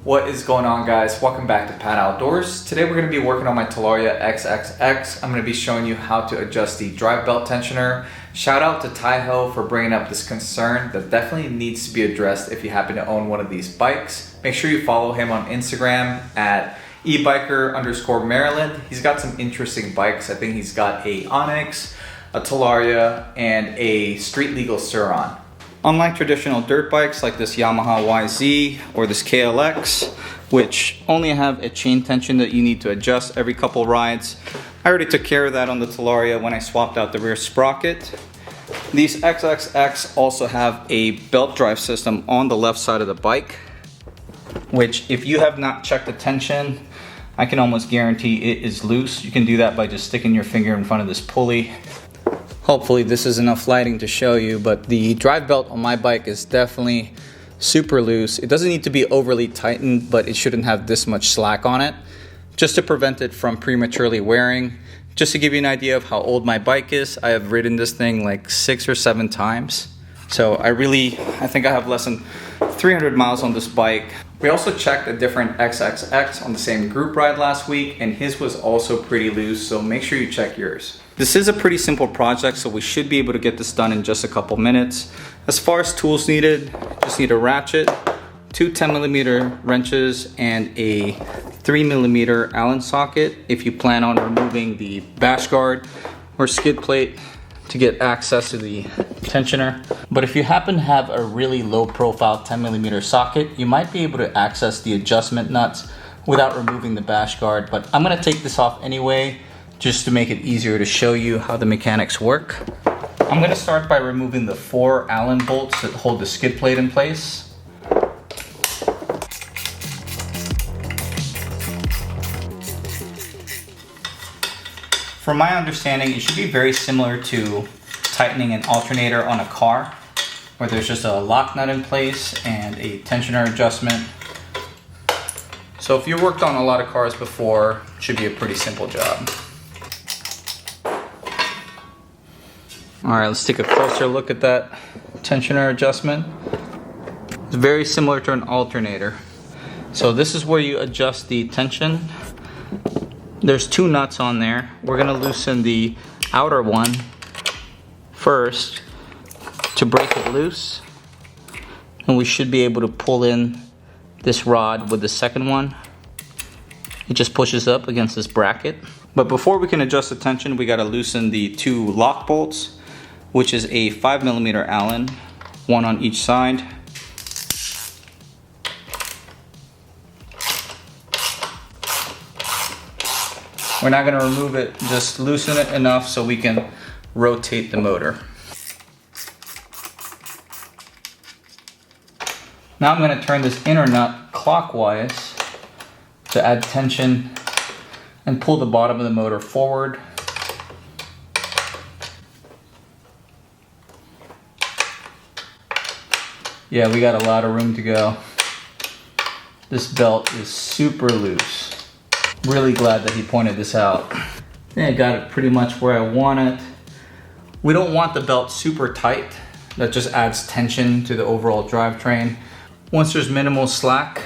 What is going on, guys? Welcome back to Pat Outdoors. Today we're going to be working on my Talaria XXX. I'm going to be showing you how to adjust the drive belt tensioner. Shout out to Taiho for bringing up this concern that definitely needs to be addressed if you happen to own one of these bikes. Make sure you follow him on Instagram at ebiker_Maryland. He's got some interesting bikes. I think he's got a Onyx, a Talaria, and a street legal Suron. Unlike traditional dirt bikes like this Yamaha YZ or this KLX, which only have a chain tension that you need to adjust every couple rides, I already took care of that on the Talaria when I swapped out the rear sprocket. These XXX also have a belt drive system on the left side of the bike, which if you have not checked the tension, I can almost guarantee it is loose. You can do that by just sticking your finger in front of this pulley. Hopefully this is enough lighting to show you, but the drive belt on my bike is definitely super loose. It doesn't need to be overly tightened, but it shouldn't have this much slack on it, just to prevent it from prematurely wearing. Just to give you an idea of how old my bike is, I have ridden this thing like 6 or 7 times. So I think I have less than 300 miles on this bike. We also checked a different XXX on the same group ride last week, and his was also pretty loose, so make sure you check yours. This is a pretty simple project, so we should be able to get this done in just a couple minutes. As far as tools needed, just need a ratchet, 2 10mm wrenches, and a 3mm Allen socket if you plan on removing the bash guard or skid plate to get access to the tensioner. But if you happen to have a really low profile 10mm socket, you might be able to access the adjustment nuts without removing the bash guard. But I'm gonna take this off anyway, just to make it easier to show you how the mechanics work. I'm gonna start by removing the 4 Allen bolts that hold the skid plate in place. From my understanding, it should be very similar to tightening an alternator on a car, where there's just a lock nut in place and a tensioner adjustment. So if you worked on a lot of cars before, it should be a pretty simple job. All right, let's take a closer look at that tensioner adjustment. It's very similar to an alternator. So this is where you adjust the tension. There's 2 nuts on there. We're gonna loosen the outer one first to break it loose. And we should be able to pull in this rod with the second one. It just pushes up against this bracket. But before we can adjust the tension, we gotta loosen the 2 lock bolts, which is a 5mm Allen, 1 on each side. We're not going to remove it, just loosen it enough so we can rotate the motor. Now I'm going to turn this inner nut clockwise to add tension and pull the bottom of the motor forward. Yeah, we got a lot of room to go. This belt is super loose. Really glad that he pointed this out. I got it pretty much where I want it. We don't want the belt super tight. That just adds tension to the overall drivetrain. Once there's minimal slack,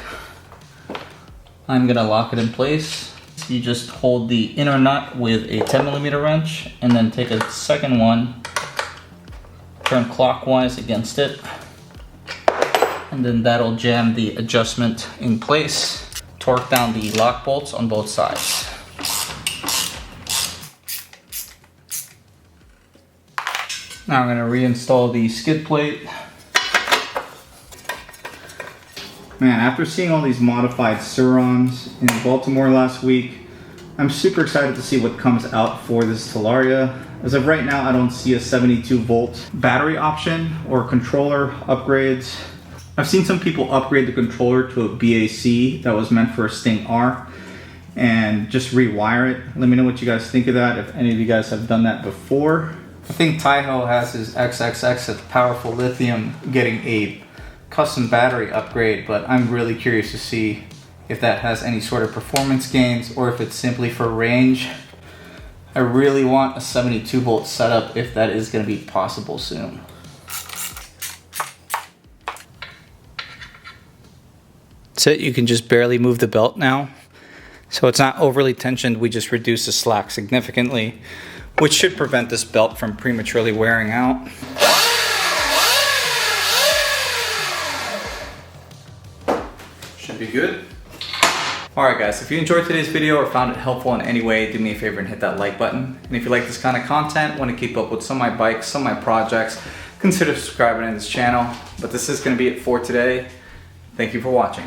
I'm gonna lock it in place. You just hold the inner nut with a 10mm wrench and then take a second one, turn clockwise against it, and then that'll jam the adjustment in place. Torque down the lock bolts on both sides. Now I'm going to reinstall the skid plate. Man, after seeing all these modified Surons in Baltimore last week, I'm super excited to see what comes out for this Talaria. As of right now, I don't see a 72 volt battery option or controller upgrades. I've seen some people upgrade the controller to a BAC that was meant for a Sting R and just rewire it. Let me know what you guys think of that, if any of you guys have done that before. I think Taiho has his XXX at Powerful Lithium getting a custom battery upgrade, but I'm really curious to see if that has any sort of performance gains or if it's simply for range. I really want a 72 volt setup if that is going to be possible soon. That's it, you can just barely move the belt now. So it's not overly tensioned, we just reduce the slack significantly, which should prevent this belt from prematurely wearing out. Should be good. Alright guys, if you enjoyed today's video or found it helpful in any way, do me a favor and hit that like button. And if you like this kind of content, want to keep up with some of my bikes, some of my projects, consider subscribing to this channel. But this is going to be it for today. Thank you for watching.